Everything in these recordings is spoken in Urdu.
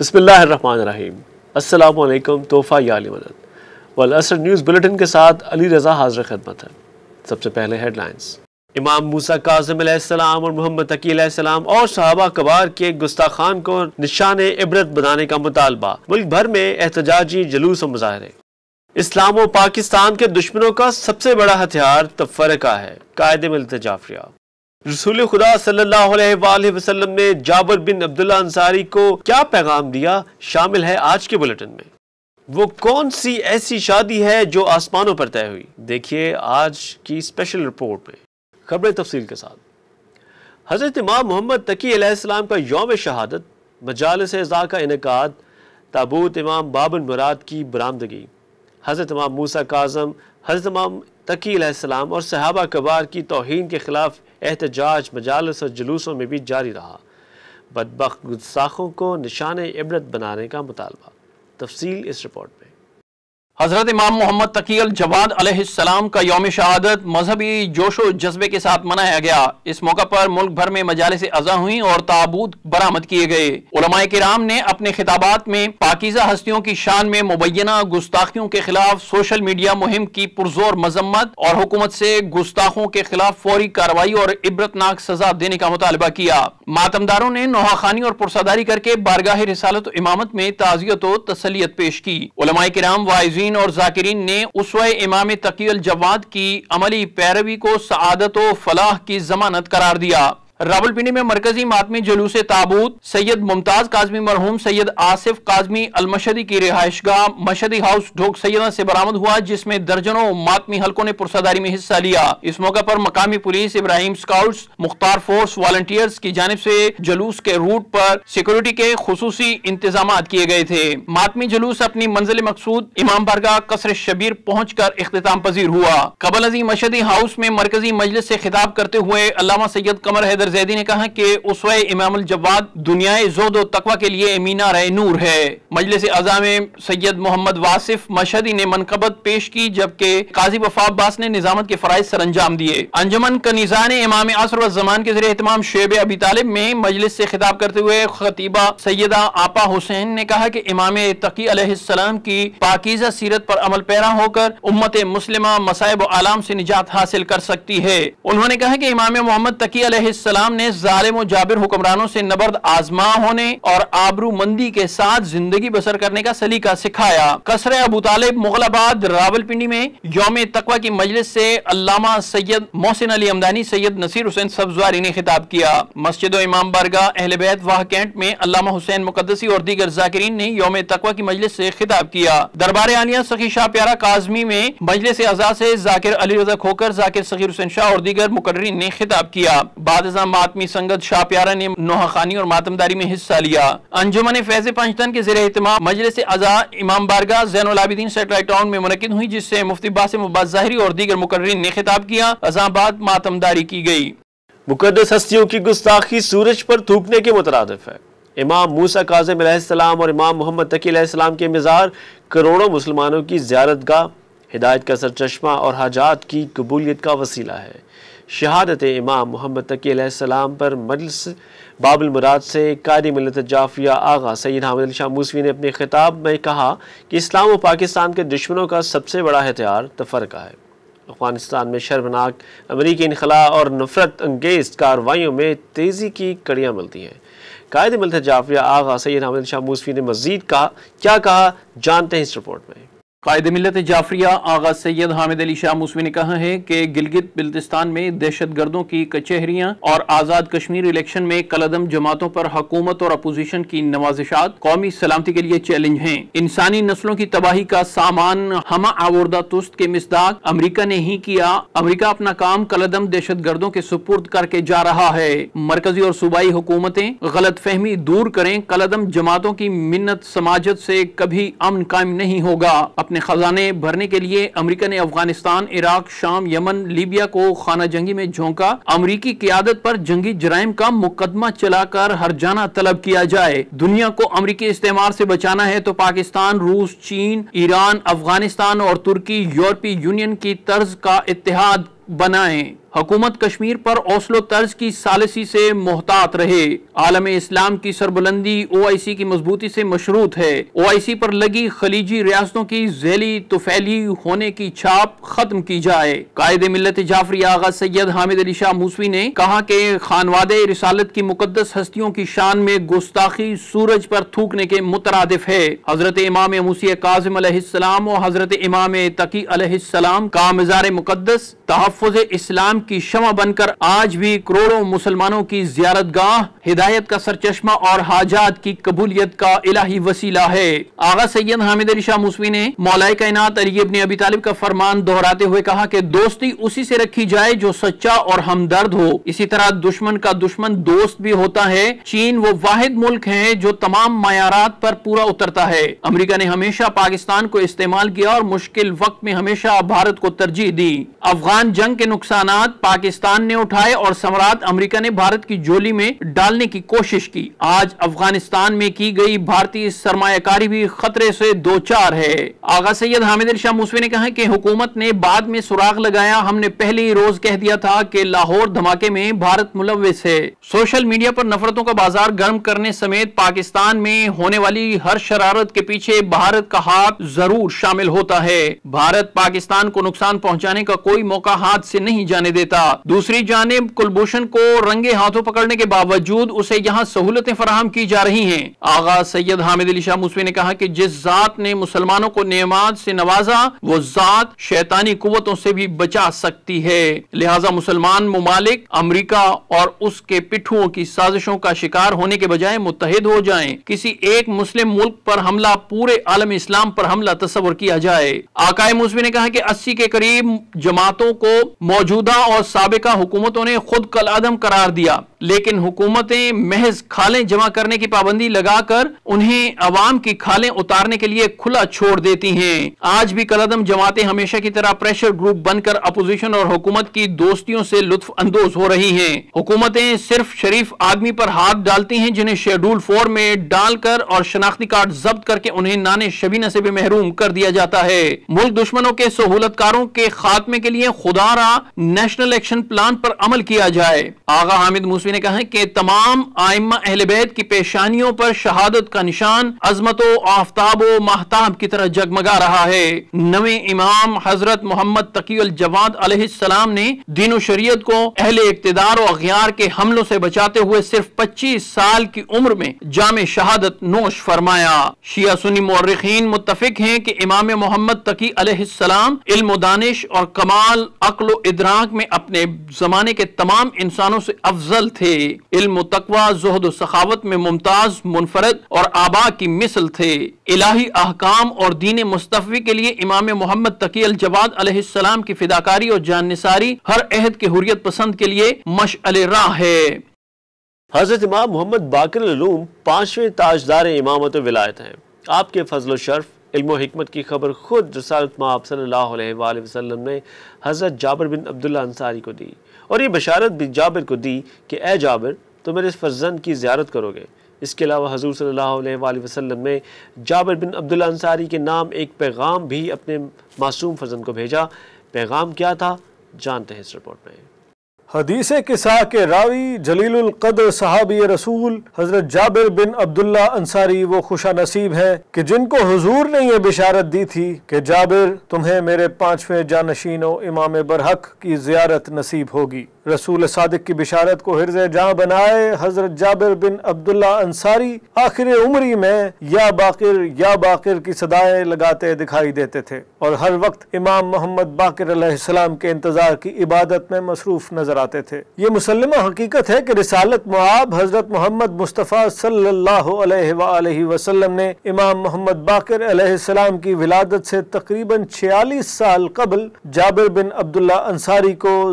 بسم اللہ الرحمن الرحیم۔ السلام علیکم، تحفہ یا علی مدد والعصر نیوز بلیٹن کے ساتھ علی رضا حاضر خدمت ہے۔ سب سے پہلے ہیڈ لائنز۔ امام موسیٰ کاظم علیہ السلام اور محمد تقی علیہ السلام اور صحابہ کبار کے گستاخان کو نشان عبرت بنانے کا مطالبہ، ملک بھر میں احتجاجی جلوس و مظاہرے۔ اسلام و پاکستان کے دشمنوں کا سب سے بڑا ہتھیار تفرقہ ہے، قائد ملت جعفریہ۔ رسول خدا صلی اللہ علیہ وآلہ وسلم نے جابر بن عبداللہ انصاری کو کیا پیغام دیا، شامل ہے آج کے بلیٹن میں۔ وہ کون سی ایسی شادی ہے جو آسمانوں پر طے ہوئی، دیکھیے آج کی اسپیشل رپورٹ میں خبر تفصیل کے ساتھ۔ حضرت امام محمد تقی علیہ السلام کا یوم شہادت، مجالس عزا کا انعقاد، تابوت امام بابن مراد کی برآمدگی، حضرت امام موسیٰ کاظم، حضرت امام تقی علیہ السلام اور صحابہ کبار کی توہین کے خلاف احتجاج مجالس اور جلوسوں میں بھی جاری رہا۔ بدبخت گستاخوں کو نشان عبرت بنانے کا مطالبہ، تفصیل اس رپورٹ میں۔ حضرت امام محمد تقی الجواد علیہ السلام کا یوم شہادت مذہبی جوش و جذبے کے ساتھ منایا گیا۔ اس موقع پر ملک بھر میں مجالس عزا ہوئیں اور تابوت برآمد کیے گئے۔ علماء کرام نے اپنے خطابات میں پاکیزہ ہستیوں کی شان میں مبینہ گستاخیوں کے خلاف سوشل میڈیا مہم کی پرزور مذمت اور حکومت سے گستاخوں کے خلاف فوری کارروائی اور عبرتناک سزا دینے کا مطالبہ کیا۔ ماتمداروں نے نوحہ خوانی اور پرساداری کر کے بارگاہ رسالت و امامت میں تعزیت و تسلیت پیش کی۔ علماء کرام، واعظین اور ذاکرین نے اسوہ امام تقی الجواد کی عملی پیروی کو سعادت و فلاح کی ضمانت قرار دیا۔ راولپنڈی میں مرکزی ماتمی جلوس تابوت سید ممتاز کاظمی مرحوم سید آصف کاظمی المشہدی کی رہائش گاہ مشہدی ہاؤس ڈھوک سیدہ سے برآمد ہوا، جس میں درجنوں ماتمی حلقوں نے پرساداری میں حصہ لیا۔ اس موقع پر مقامی پولیس، ابراہیم اسکاؤٹس، مختار فورس والنٹیئرز کی جانب سے جلوس کے روٹ پر سیکورٹی کے خصوصی انتظامات کیے گئے تھے۔ ماتمی جلوس اپنی منزل مقصود امام بارگاہ قصر شبیر پہنچ کر اختتام پذیر ہوا۔ قبل ازیں مشہدی ہاؤس میں مرکزی مجلس سے خطاب کرتے ہوئے علامہ سید قمر حیدر زیدی نے کہا کہ اسوہ امام الجواد دنیائے زہد و تقوی کے لیے مینار نور ہے۔ مجلس اعظم میں سید محمد واصف مشہدی نے منقبت پیش کی، جبکہ قاضی وفا عباس نے نظامت کے فرائض سر انجام دیے۔ انجمن کنیزان امام عصر و زمان کے زیر اہتمام شعب ابی طالب میں مجلس سے خطاب کرتے ہوئے خطیبہ سیدہ آپا حسین نے کہا کہ امام تقی علیہ السلام کی پاکیزہ سیرت پر عمل پیرا ہو کر امت مسلمہ مصائب و آلام سے نجات حاصل کر سکتی ہے۔ انہوں نے کہا کہ امام محمد تقی علیہ السلام نے ظالم و جابر حکمرانوں سے نبرد آزما ہونے اور آبرو مندی کے ساتھ زندگی بسر کرنے کا سلیقہ سکھایا۔ قصر ابو طالب مغل آباد راولپنڈی میں یوم تقوی کی مجلس سے علامہ سید محسن علی ہمدانی، سید نصیر حسین سبزواری نے خطاب کیا۔ مسجد و امام بارگاہ اہل بیت واہ کینٹ میں علامہ حسین مقدسی اور دیگر ذاکرین نے یوم تقوی کی مجلس سے خطاب کیا۔ دربار عالیہ سخی شاہ پیارا کاظمی میں مجلس اعزا سے ذاکر علی رضا کھوکر، ذاکر صغیر حسین شاہ اور دیگر مقررین نے خطاب کیا۔ بعد ازاں ماتمی سنگت شاہ پیارا نے نوحہ خوانی اور ماتمداری میں حصہ لیا۔ انجمن فیض پنجتن کے زیر اہتمام مجلس اعزا امام بارگاہ زین العابدین سیٹلائٹ ٹاؤن میں منعقد ہوئی، جس سے مفتی باسم عباس ظاہری اور دیگر مقررین نے خطاب کیا۔ ازاں بعد ماتمداری کی گئی۔ مقدس ہستیوں کی گستاخی سورج پر تھوکنے کے مترادف ہے۔ امام موسیٰ کاظم علیہ السلام اور امام محمد تقی علیہ السلام کے مزار کروڑوں مسلمانوں کی زیارت گاہ، ہدایت کا سرچشمہ اور حاجات کی قبولیت کا وسیلہ ہے۔ شہادت امام محمد تقی علیہ السلام پر مجلس باب المراد سے قائد ملت جعفریہ آغا سید حامد علی شاہ موسوی نے اپنے خطاب میں کہا کہ اسلام و پاکستان کے دشمنوں کا سب سے بڑا ہتھیار تفرقہ ہے۔ افغانستان میں شرمناک امریکی انخلاء اور نفرت انگیز کارروائیوں میں تیزی کی کڑیاں ملتی ہیں۔ قائد ملت جعفریہ آغا سید حامد علی شاہ موسوی نے مزید کیا کہا، جانتے ہیں اس رپورٹ میں۔ قائد ملت جعفریہ آغا سید حامد علی شاہ موسوی نے کہا ہے کہ گلگت بلتستان میں دہشت گردوں کی کچہریاں اور آزاد کشمیر الیکشن میں کالعدم جماعتوں پر حکومت اور اپوزیشن کی نوازشات قومی سلامتی کے لیے چیلنج ہیں۔ انسانی نسلوں کی تباہی کا سامان ہمہ آوردہ تست کے مصداق امریکہ نے ہی کیا۔ امریکہ اپنا کام کالعدم دہشت گردوں کے سپرد کر کے جا رہا ہے۔ مرکزی اور صوبائی حکومتیں غلط فہمی دور کریں۔ کالعدم جماعتوں کی منت سماجت سے کبھی امن قائم نہیں ہوگا۔ اپنے خزانے بھرنے کے لیے امریکہ نے افغانستان، عراق، شام، یمن، لیبیا کو خانہ جنگی میں جھونکا۔ امریکی قیادت پر جنگی جرائم کا مقدمہ چلا کر ہر جانہ طلب کیا جائے۔ دنیا کو امریکی استعمار سے بچانا ہے تو پاکستان، روس، چین، ایران، افغانستان اور ترکی یورپی یونین کی طرز کا اتحاد بنائیں۔ حکومت کشمیر پر اوسلو طرز کی ثالثی سے محتاط رہے۔ عالم اسلام کی سربلندی OIC کی مضبوطی سے مشروط ہے۔ OIC پر لگی خلیجی ریاستوں کی ذیلی طفیلی ہونے کی چھاپ ختم کی جائے۔ قائد ملت جعفری آغا سید حامد علی شاہ موسوی نے کہا کہ خانوادہ رسالت کی مقدس ہستیوں کی شان میں گستاخی سورج پر تھوکنے کے مترادف ہے۔ حضرت امام موسی کاظم علیہ السلام اور حضرت امام تقی علیہ السلام کا مزار مقدس تحفظ اسلام کی شمع بن کر آج بھی کروڑوں مسلمانوں کی زیارت گاہ، ہدایت کا سرچشمہ اور حاجات کی قبولیت کا الہی وسیلہ ہے۔ آغا سید حامد علی شاہ موسوی نے مولا کائنات علی ابن ابی طالب کا فرمان دہراتے ہوئے کہا کہ دوستی اسی سے رکھی جائے جو سچا اور ہمدرد ہو، اسی طرح دشمن کا دشمن دوست بھی ہوتا ہے۔ چین وہ واحد ملک ہے جو تمام معیارات پر پورا اترتا ہے۔ امریکہ نے ہمیشہ پاکستان کو استعمال کیا اور مشکل وقت میں ہمیشہ بھارت کو ترجیح دی۔ افغان جنگ کے نقصانات پاکستان نے اٹھائے اور ثمرات امریکہ نے بھارت کی جولی میں ڈالنے کی کوشش کی۔ آج افغانستان میں کی گئی بھارتی سرمایہ کاری بھی خطرے سے دوچار ہے۔ آغا سید حامد علی شاہ موسوی نے کہا کہ حکومت نے بعد میں سراغ لگایا، ہم نے پہلے ہی روز کہہ دیا تھا کہ لاہور دھماکے میں بھارت ملوث ہے۔ سوشل میڈیا پر نفرتوں کا بازار گرم کرنے سمیت پاکستان میں ہونے والی ہر شرارت کے پیچھے بھارت کا ہاتھ ضرور شامل ہوتا ہے۔ بھارت پاکستان کو نقصان پہنچانے کا کوئی موقع ہاتھ سے نہیں جانے دیتا۔ دوسری جانب کلبھوشن کو رنگے ہاتھوں پکڑنے کے باوجود اسے یہاں سہولتیں فراہم کی جا رہی ہیں۔ آغا سید حامد علی شاہ موسوی نے کہا کہ جس ذات نے مسلمانوں کو نعمات سے نوازا وہ ذات شیطانی قوتوں سے بھی بچا سکتی ہے، لہٰذا مسلمان ممالک امریکہ اور اس کے پٹھوؤں کی سازشوں کا شکار ہونے کے بجائے متحد ہو جائیں۔ کسی ایک مسلم ملک پر حملہ پورے عالم اسلام پر حملہ تصور کیا جائے۔ آقا موسوی نے کہا کہ 80 کے قریب جماعتوں کو موجودہ اور سابقہ حکومتوں نے خود کالعدم قرار دیا، لیکن حکومتیں محض کھالیں جمع کرنے کی پابندی لگا کر انہیں عوام کی کھالیں اتارنے کے لیے کھلا چھوڑ دیتی ہیں۔ آج بھی کالعدم جماعتیں ہمیشہ کی طرح پریشر گروپ بن کر اپوزیشن اور حکومت کی دوستیوں سے لطف اندوز ہو رہی ہیں۔ حکومتیں صرف شریف آدمی پر ہاتھ ڈالتی ہیں جنہیں شیڈول 4 میں ڈال کر اور شناختی کارڈ ضبط کر کے انہیں نانے شبینہ سے بھی محروم کر دیا جاتا ہے۔ ملک دشمنوں کے سہولت کاروں کے خاتمے کے لیے خدا را نیشنل ایکشن پلان پر عمل کیا جائے۔ آغا حامد موسوی نے کہا کہ تمام ائمہ اہل بیت کی پیشانیوں پر شہادت کا نشان عظمت و آفتاب و ماہتاب کی طرح جگمگا رہا ہے۔ نویں امام حضرت محمد تقی الجواد علیہ السلام نے دین و شریعت کو اہل اقتدار و اغیار کے حملوں سے بچاتے ہوئے صرف 25 سال کی عمر میں جام شہادت نوش فرمایا۔ شیعہ سنی مورخین متفق ہیں کہ امام محمد تقی علیہ السلام علم و دانش اور کمال عقل و ادراک میں اپنے زمانے کے تمام انسانوں سے افضل تھے۔ علم و تقوی، زہد و سخاوت میں ممتاز، منفرد اور آبا کی مثل تھے۔ الہی احکام اور دین مصطفی کے لیے امام محمد تقی الجواد علیہ السلام کی فداکاری اور جان نثاری ہر عہد کے حریت پسند کے لیے مشعل راہ ہے۔ حضرت امام محمد باقر العلوم 5ویں تاجدار امامت و ولایت ہیں۔ آپ کے فضل و شرف، علم و حکمت کی خبر خود رسالت مآب صلی اللہ علیہ وآلہ وسلم نے حضرت جابر بن عبداللہ انصاری کو دی، اور یہ بشارت بھی جابر کو دی کہ اے جابر تم میرے فرزند کی زیارت کرو گے۔ اس کے علاوہ حضور صلی اللہ علیہ وآلہ وسلم نے جابر بن عبداللہ انصاری کے نام ایک پیغام بھی اپنے معصوم فرزند کو بھیجا۔ پیغام کیا تھا جانتے ہیں اس رپورٹ میں۔ حدیث قصہ کے راوی جلیل القدر صحابی رسول حضرت جابر بن عبداللہ انصاری وہ خوشا نصیب ہیں کہ جن کو حضور نے یہ بشارت دی تھی کہ جابر تمہیں میرے 5ویں جانشین و امام برحق کی زیارت نصیب ہوگی۔ رسول صادق کی بشارت کو حرز جاں بنائے حضرت جابر بن عبداللہ انصاری آخر عمری میں یا باقر کی صدائیں لگاتے دکھائی دیتے تھے، اور ہر وقت امام محمد باقر علیہ السلام کے انتظار کی عبادت میں مصروف نظر آتے تھے۔ یہ مسلمہ حقیقت ہے کہ رسالت مآب حضرت محمد مصطفیٰ صلی اللہ علیہ وآلہ وسلم نے امام محمد باقر علیہ السلام کی ولادت سے تقریباً 46 سال قبل جابر بن عبداللہ انصاری کو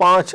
5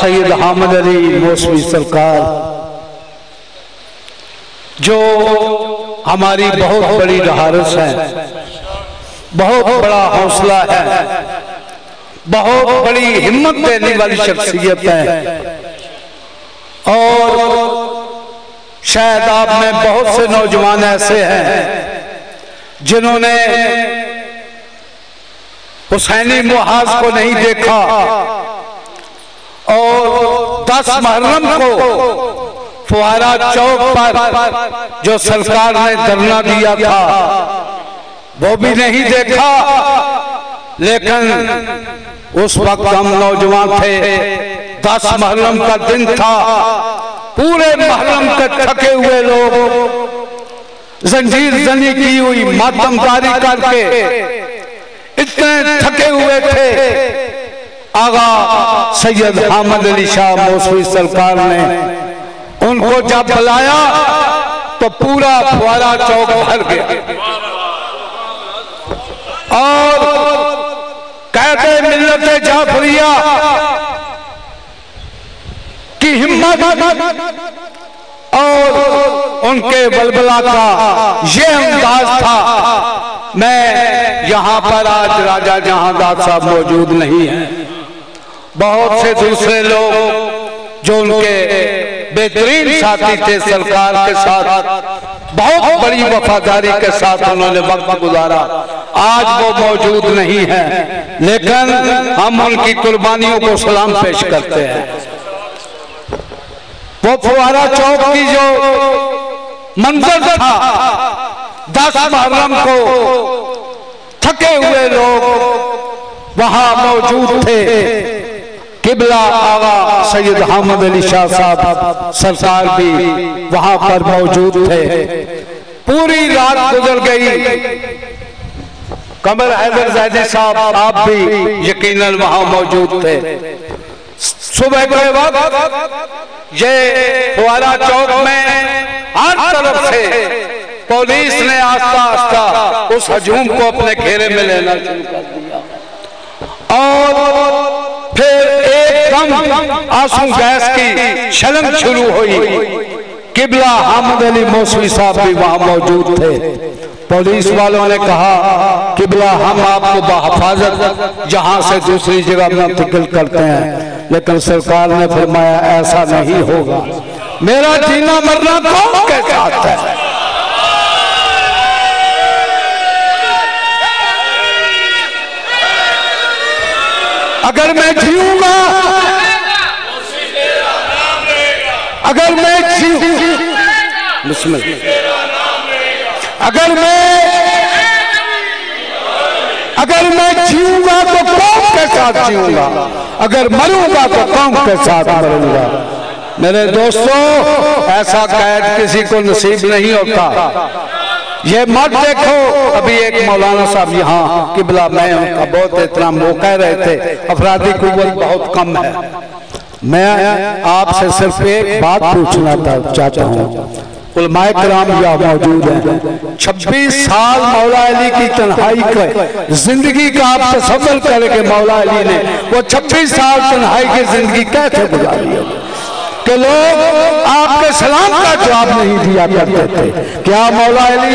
سید حامد علی موسوی سرکار جو ہماری بہت بڑی ڈھارس ہے، بہت بڑا حوصلہ ہے، بہت بڑی ہمت دینے والی شخصیت ہے، اور شاید آپ میں بہت سے نوجوان ایسے ہیں جنہوں نے حسینی محاذ کو نہیں دیکھا اور 10 محرم کو فوارہ چوک پر جو سرکار نے دھرنا دیا تھا وہ بھی نہیں دیکھا، لیکن اس وقت ہم نوجوان تھے، 10 محرم کا دن تھا، پورے محرم کے تھکے ہوئے لوگ زنجیر زنی کی ہوئی ماتمداری کر کے اتنے تھکے ہوئے تھے، آغا سید حامد علی شاہ موسوی سرکار نے ان کو جب بلایا تو پورا فوارہ چوک بھر گیا، اور قائد ملت جعفریہ کی ہمت اور ان کے بلبلہ کا یہ انداز تھا۔ میں یہاں پر آج راجہ جہاں داد صاحب موجود نہیں ہیں، بہت سے دوسرے لوگ جو ان کے بہترین ساتھی تھے سرکار کے ساتھ، بہت بڑی وفاداری کے ساتھ انہوں نے وقت گزارا، آج وہ موجود نہیں ہیں، لیکن ہم ان کی قربانیوں کو سلام پیش کرتے ہیں۔ وہ فوارہ چوک کی جو منظر تھا، 10 محرم کو تھکے ہوئے لوگ وہاں موجود تھے، قبلہ آغا سید حامد علی شاہ صاحب سرکار بھی وہاں پر موجود تھے، پوری رات گزر گئی، قمر حیدر زیدی صاحب آپ بھی یقیناً وہاں موجود تھے۔ صبح کے وقت یہ فوارہ چوک میں ہر طرف سے پولیس نے آہستہ آہستہ اس ہجوم کو اپنے گھیرے میں لینا شروع کر دیا، اور پھر ایک دم آنسو گیس کی شلنگ شروع ہوئی۔ قبلہ حامد علی موسوی صاحب بھی وہاں موجود تھے، پولیس والوں نے کہا قبلہ ہم آپ کو بحفاظت جہاں سے دوسری جگہ منتقل کرتے ہیں، لیکن سرکار نے فرمایا ایسا نہیں ہوگا، میرا جینا مرنا قوم کے ساتھ ہے۔ اگر میں جیوں گا، اگر میں بسم اللہ، اگر میں جیوں گا تو قوم کے ساتھ جیوں گا، اگر مروں گا تو قوم کے ساتھ مروں گا۔ میرے دوستو، ایسا قید کسی کو نصیب نہیں ہوتا۔ یہ مت دیکھو، ابھی ایک مولانا صاحب یہاں قبلہ میں ان کا بہت احترام، وہ کہہ رہے تھے افرادی قوت بہت کم ہے۔ میں آپ سے صرف ایک بات پوچھنا چاہتا ہوں، علماء کرام یہاں موجود ہیں، 26 سال مولا علی کی تنہائی کا زندگی کا آپ تصور کریں کہ مولا علی نے وہ 26 سال تنہائی کی زندگی کیسے گزاری ہے کہ لوگ آپ کے سلام کا جواب نہیں دیا کرتے تھے۔ کیا مولا علی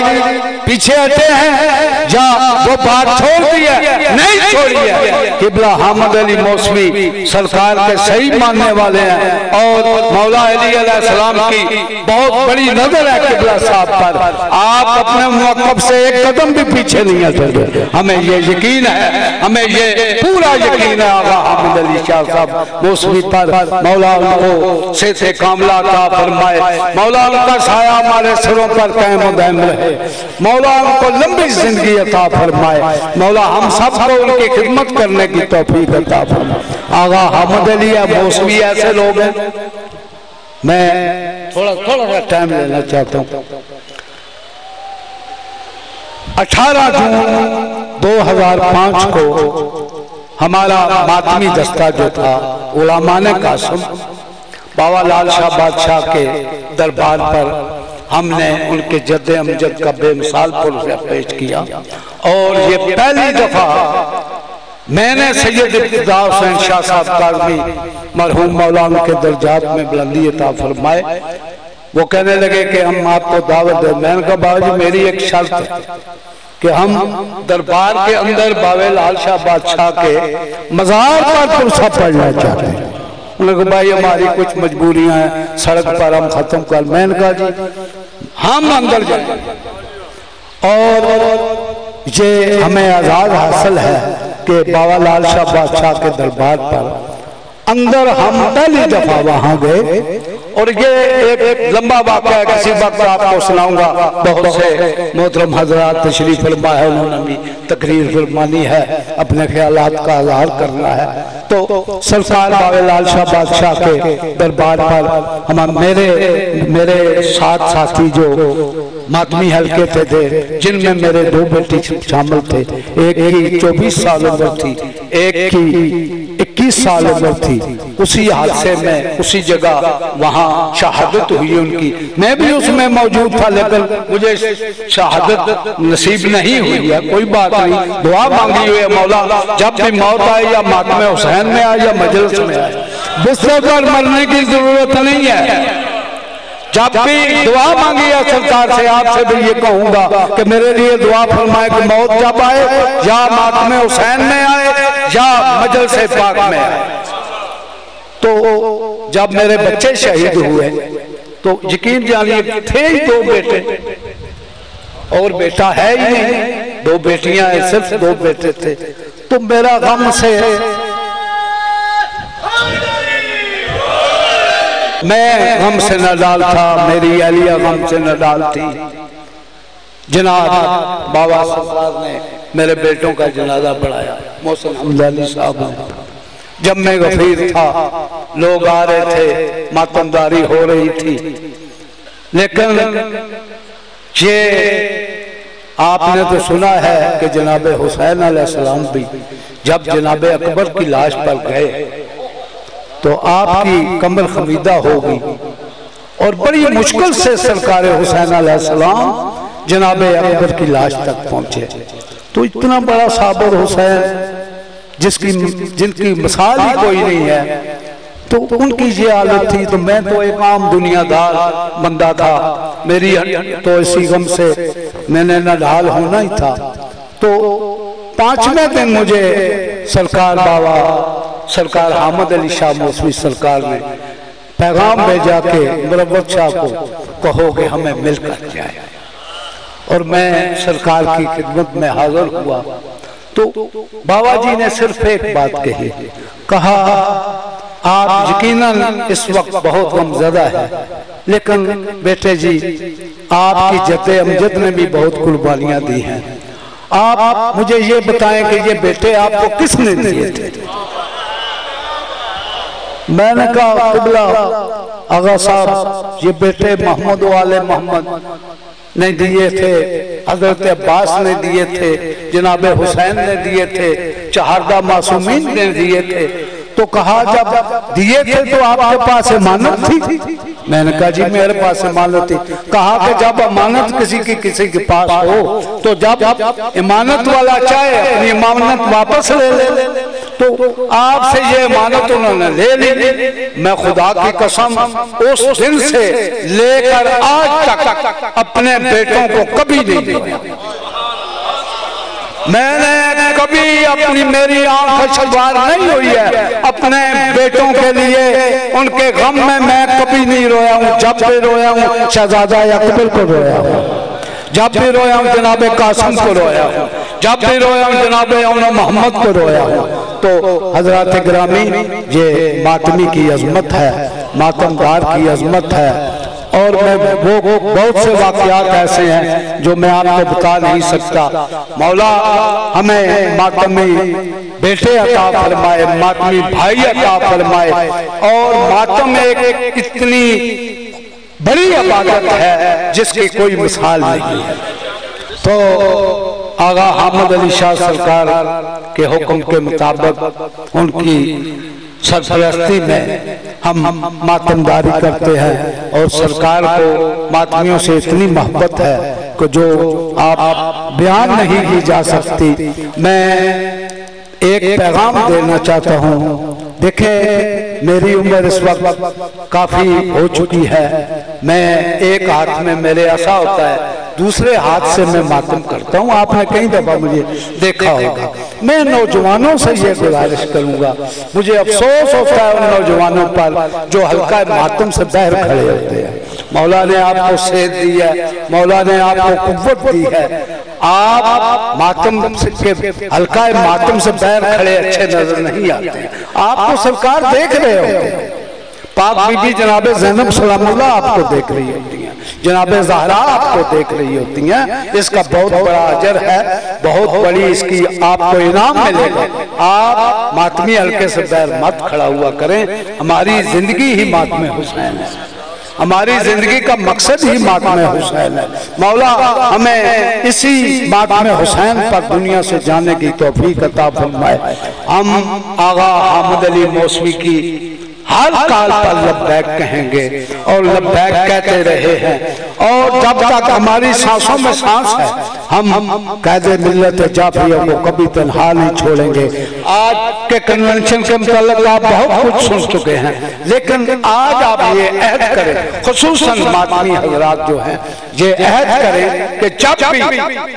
پیچھے ہٹے ہیں یا وہ بات چھوڑ دی ہے؟ نہیں چھوڑی ہے۔ قبلہ حامد علی موسوی سرکار کے صحیح ماننے والے ہیں، اور مولا علی علیہ السلام کی بہت بڑی نظر ہے قبلہ صاحب پر۔ آپ اپنے موقف سے ایک قدم بھی پیچھے نہیں ہٹے، ہمیں یہ یقین ہے، ہمیں یہ پورا یقین ہے آغا حامد علی شاہ صاحب موسوی پر۔ مولا ان کو صحت کاملہ عطا فرمائے، مولا ان کا سایہ ہمارے سروں پر قائم و دائم رہے، مولا ان کو لمبی زندگی عطا فرمائے، مولا ہم سب کو ان کی خدمت کرنے کی توفیق عطا فرمائے۔ آغا حامد علی موسوی ایسے لوگ ہیں، میں تھوڑا سا ٹائم لینا چاہتا ہوں۔ 18 جون 2005 کو ہمارا ماتمی دستہ جو تھا علماء قاسم بابا لال شاہ بادشاہ کے دربار پر ہم نے ان کے جد امجد کا بے مثال پرزہ پیش کیا، اور یہ پہلی دفعہ میں نے سید ابتدا حسین شاہ صاحب کاظمی مرحوم مولانا کے درجات میں بلندی عطا فرمائے، وہ کہنے لگے کہ ہم آپ کو دعوت دیں۔ میں نے کہا بابا جی میری ایک شرط ہے کہ ہم دربار کے اندر باوے لال شاہ بادشاہ کے مزار پر پرسہ پڑھنا چاہتے ہیں۔ انہوں نے کہا بھائی ہماری کچھ مجبوریاں ہیں، سڑک پر ہم ختم کر۔ میں نے کہا جی ہم اندر جائیں اور یہ ہمیں آزاد حاصل ہے کہ باوہ لال شاہ بادشاہ کے دربار پر اندر ہم پہلی دفعہ وہاں گئے، اور یہ ایک لمبا واقعہ ہے، کسی وقت آپ کو سناؤں گا۔ بہت سے محترم حضرات تشریف فرما ہے، انہوں نے بھی تقریر فرمانی ہے، اپنے خیالات کا اظہار کرنا ہے۔ تو سرکار باوہ لال شاہ بادشاہ کے دربار پر میرے ساتھ ساتھی جو ماتمی حلقے تھے، جن میں میرے 2 بیٹی شامل تھے، ایک کی 24 سال عمر تھی، ایک کی 21 سال عمر تھی، اسی حادثے میں اسی جگہ وہاں شہادت ہوئی ان کی۔ میں بھی اس میں موجود تھا، لیکن مجھے شہادت نصیب نہیں ہوئی ہے، کوئی بات نہیں، دعا مانگی ہوئی ہے مولا جب بھی موت آئے یا ماتم حسین میں آئے یا مجلس میں آئے، بستر پر مرنے کی ضرورت نہیں ہے۔ جب بھی دعا مانگی ہے سرکار سے، آپ سے بھی یہ کہوں گا کہ میرے لیے دعا فرمائے کہ موت جب آئے یا ماتم حسین میں آئے یا مجلس پاک میں آئے۔ تو جب میرے بچے شہید ہوئے تو یقین جانیے تھے ہی 2 بیٹے اور بیٹا ہے ہی نہیں، 2 بیٹیاں ہیں، صرف 2 بیٹے تھے۔ تو میرا غم سے میں غم سے نڈال تھا، میری اہلیہ غم سے نڈال تھی۔ جناب بابا سرکار نے میرے بیٹوں کا جنازہ پڑھایا، محسن حمد علی صاحب نے۔ جب میں غفیر تھا لوگ آ رہے تھے، ماتمداری ہو رہی تھی، لیکن یہ آپ نے تو سنا ہے کہ جناب حسین علیہ السلام بھی جب جناب اکبر کی لاش پر گئے تو آپ کی کمر خمیدہ ہوگی، اور بڑی مشکل سے سرکار حسین علیہ السلام جناب اکبر کی لاش تک پہنچے۔ تو اتنا بڑا صابر حسین جن کی مثال ہی کوئی نہیں ہے، تو ان کی یہ حالت تھی۔ تو میں تو ایک عام دنیا دار بندہ تھا، میری تو اسی غم سے میں نے نڈال ہونا ہی تھا۔ تو 5ویں دن مجھے سرکار بابا سرکار حامد علی شاہ موسوی سرکار نے پیغام بھیجا کہ مروت شاہ کو کہو کہ ہمیں مل کر جائے، اور میں سرکار کی خدمت میں حاضر ہوا۔ تو بابا جی نے صرف ایک بات کہی، کہا آپ یقیناً اس وقت بہت غم زدہ ہے، لیکن بیٹے جی آپ کی جد امجد نے بھی بہت قربانیاں دی ہیں، آپ مجھے یہ بتائیں کہ یہ بیٹے آپ کو کس نے دیے تھے؟ میں نے کہا قبلہ آغا صاحب یہ بیٹے محمد و آل محمد نے دیے تھے، حضرت عباس نے دیے تھے، جناب حسین نے دیے تھے، چہاردہ معصومین نے دیے تھے۔ تو کہا جب دیے تھے تو آپ کے پاس امانت تھی؟ میں نے کہا جی میرے پاس امانت تھی۔ کہا کہ جب امانت کسی کے پاس ہو تو جب امانت والا چاہے اپنی امانت واپس لے لے، تو آپ سے یہ امانت انہوں نے لے لی۔ میں خدا کی قسم اس دن سے لے کر آج تک اپنے بیٹوں کو کبھی نہیں دیا۔ میں نے کبھی اپنی میری آنکھ شلوار نہیں ہوئی ہے اپنے بیٹوں کے لیے، ان کے غم میں کبھی نہیں رویا ہوں۔ جب بھی رویا ہوں شہزادہ اکبر کو رویا ہوں، جب بھی رویا ہوں جناب قاسم کو رویا ہوں، جب بھی رویا ہوں جناب محمد کو رویا ہوں۔ تو حضرات گرامی یہ ماتمی کی عظمت ہے، ماتمدار کی عظمت ہے، اور میں وہ بہت سے واقعات ایسے ہیں جو میں آپ کو بتا نہیں سکتا۔ مولا ہمیں ماتمی بیٹے عطا فرمائے، ماتمی بھائی عطا فرمائے، اور ماتم ایک اتنی بڑی عبادت ہے جس کی کوئی مثال نہیں ہے۔ تو آغا حامد علی شاہ سرکار کے حکم کے مطابق ان کی سرپرستی میں ہم ماتمداری کرتے ہیں، اور سرکار کو ماتمیوں سے اتنی محبت ہے کہ جو آپ بیان نہیں کی جا سکتی۔ میں ایک پیغام دینا چاہتا ہوں. دیکھیں میری عمر اس وقت کافی ہو چکی ہے. میں ایک ہاتھ میں میرے عصا ہوتا ہے, دوسرے ہاتھ سے میں ماتم کرتا ہوں. آپ نے کئی دفعہ مجھے دیکھا ہوگا. میں نوجوانوں سے یہ گزارش کروں گا, مجھے افسوس ہوتا ہے ان نوجوانوں پر جو حلقہ ماتم سے باہر کھڑے ہوتے ہیں. مولا نے آپ کو صحت دی ہے, مولا نے آپ کو قوت دی ہے, آپ ماتم کے حلقہ ماتم سے باہر کھڑے اچھے نظر نہیں آتے ہیں. آپ کو سرکار دیکھ رہے ہوتے ہیں. پاک بی بی جناب زینب سلام اللہ آپ کو دیکھ رہی ہوتی ہیں, جناب زہرا آپ کو دیکھ رہی ہوتی ہیں. اس کا بہت بڑا اجر ہے, بہت بڑی اس کی آپ کو انعام ملے گا. آپ ماتمی حلقے سے باہر مت کھڑا ہوا کریں. ہماری زندگی ہی ماتم حسین ہے, ہماری زندگی کا مقصد ہی ماتم حسین ہے. مولا ہمیں اسی ماتم حسین پر دنیا سے جانے کی توفیق عطا فرمائے. ہم آغا حامد علی موسوی کی ہر کال پر لبیک کہیں گے اور لبیک کہتے رہے ہیں, اور جب تک ہماری سانسوں میں سانس ہے ہم قائد ملت جعفریہ کو کبھی تنہا نہیں چھوڑیں گے. آج کے کنونشن کے متعلق آپ بہت کچھ سن چکے ہیں, لیکن آج آپ یہ عہد کریں, خصوصاً ماتمی حضرات جو ہیں یہ عہد کریں کہ جب بھی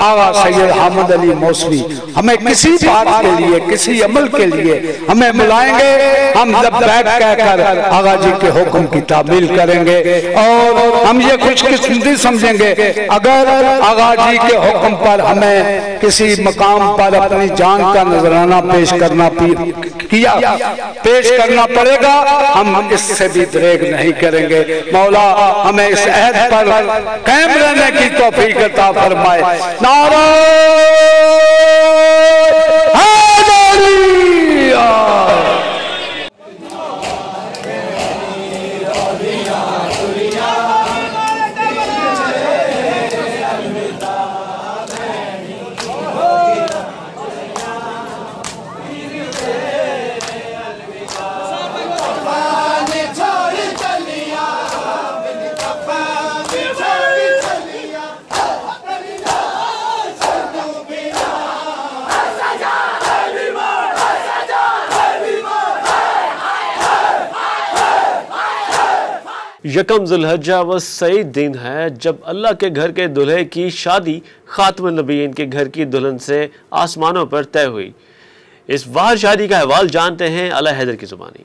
آغا سید حامد علی موسوی ہمیں کسی بات کے لیے, کسی عمل کے لیے ہمیں بلائیں گے, ہم لبیک کہہ کر آغا جی کے حکم کی تعمیل کریں گے. اور ہم یہ خوش قسمتی سمجھیں گے اگر آغا جی کے حکم پر ہمیں کسی مقام پر اپنی جان کا نذرانہ پیش کرنا پڑے گا, ہم اس سے بھی دریغ نہیں کریں گے. مولا ہمیں اس عہد پر قائم رہنے کی توفیق عطا فرمائے. نعرہ حیدریہ. یکم ذی الحجہ وہ سعید دن ہے جب اللہ کے گھر کے دلہے کی شادی خاتم النبیین کے گھر کی دلہن سے آسمانوں پر طے ہوئی. اس واحد شادی کا احوال جانتے ہیں اعلیٰ حیدر کی زبانی.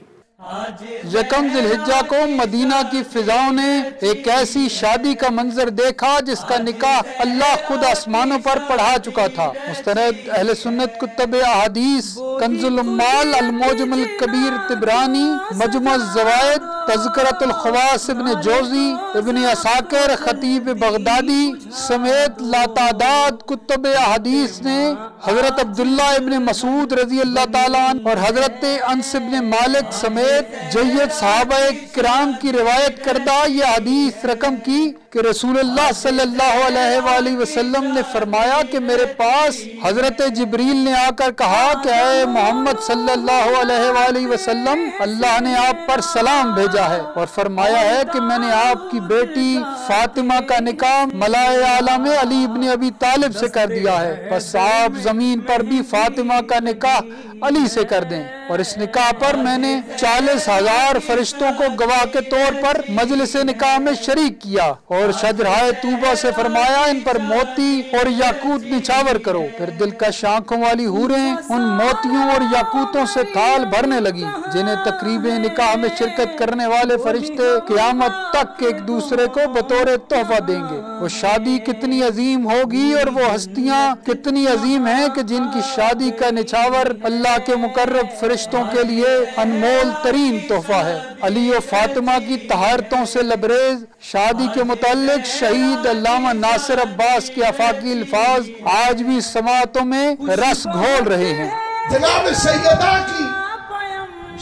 یکم ذی الحجہ کو مدینہ کی فضاؤں نے ایک ایسی شادی کا منظر دیکھا جس کا نکاح اللہ خود آسمانوں پر پڑھا چکا تھا. مستند اہل سنت کتب احادیث کنز الامال, المعجم الکبیر طبرانی, مجمع الزوائد, تذکرۃ الخواص ابن جوزی, ابن عساکر, خطیب بغدادی سمیت لاتعداد کتب احادیث نے حضرت عبداللہ ابن مسعود رضی اللہ تعالیٰ عنہ اور حضرت انس ابن مالک سمیت جید صحابہ کرام کی روایت کردہ یہ حدیث رقم کی کہ رسول اللہ صلی اللہ علیہ وآلہ وسلم نے فرمایا کہ میرے پاس حضرت جبریل نے آ کر کہا کہ اے محمد صلی اللہ علیہ وآلہ وسلم, اللہ نے آپ پر سلام بھیجا ہے اور فرمایا ہے کہ میں نے آپ کی بیٹی فاطمہ کا نکاح ملائے اعلیٰ میں علی ابن ابی طالب سے کر دیا ہے, بس آپ زمین پر بھی فاطمہ کا نکاح علی سے کر دیں. اور اس نکاح پر میں نے 40,000 فرشتوں کو گواہ کے طور پر مجلس نکاح میں شریک کیا اور شجرہائے طوبہ سے فرمایا ان پر موتی اور یاقوت نچھاور کرو. پھر دلکش آنکھوں والی حوریں ان موتیوں اور یاقوتوں سے تھال بھرنے لگی جنہیں تقریب نکاح میں شرکت کرنے والے فرشتے قیامت تک ایک دوسرے کو بطور تحفہ دیں گے. وہ شادی کتنی عظیم ہوگی اور وہ ہستیاں کتنی عظیم ہیں کہ جن کی شادی کا نچھاور اللہ کے مقرب فرشتوں کے لیے انمول ترین تحفہ ہے. علی و فاطمہ کی طہارتوں سے لبریز شادی کے متعلق شہید علامہ ناصر عباس کے آفاقی الفاظ آج بھی سماعتوں میں رس گھول رہے ہیں. جناب سیدہ کی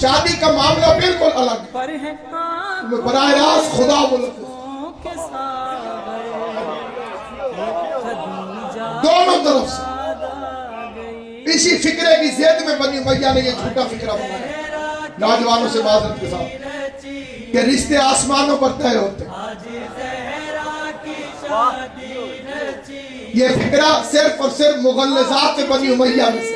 شادی کا معاملہ بالکل الگ ہے, براہ راست خدا ملک دونوں طرف سے اسی فکرے کی زید میں بنی امیہ نے یہ جھوٹا فکرہ بنایا نوجوانوں سے معذرت کے ساتھ کہ رشتے آسمانوں پر طے ہوتے ہیں. یہ فکرہ صرف اور صرف مغلظات بنی امیہ میں سے,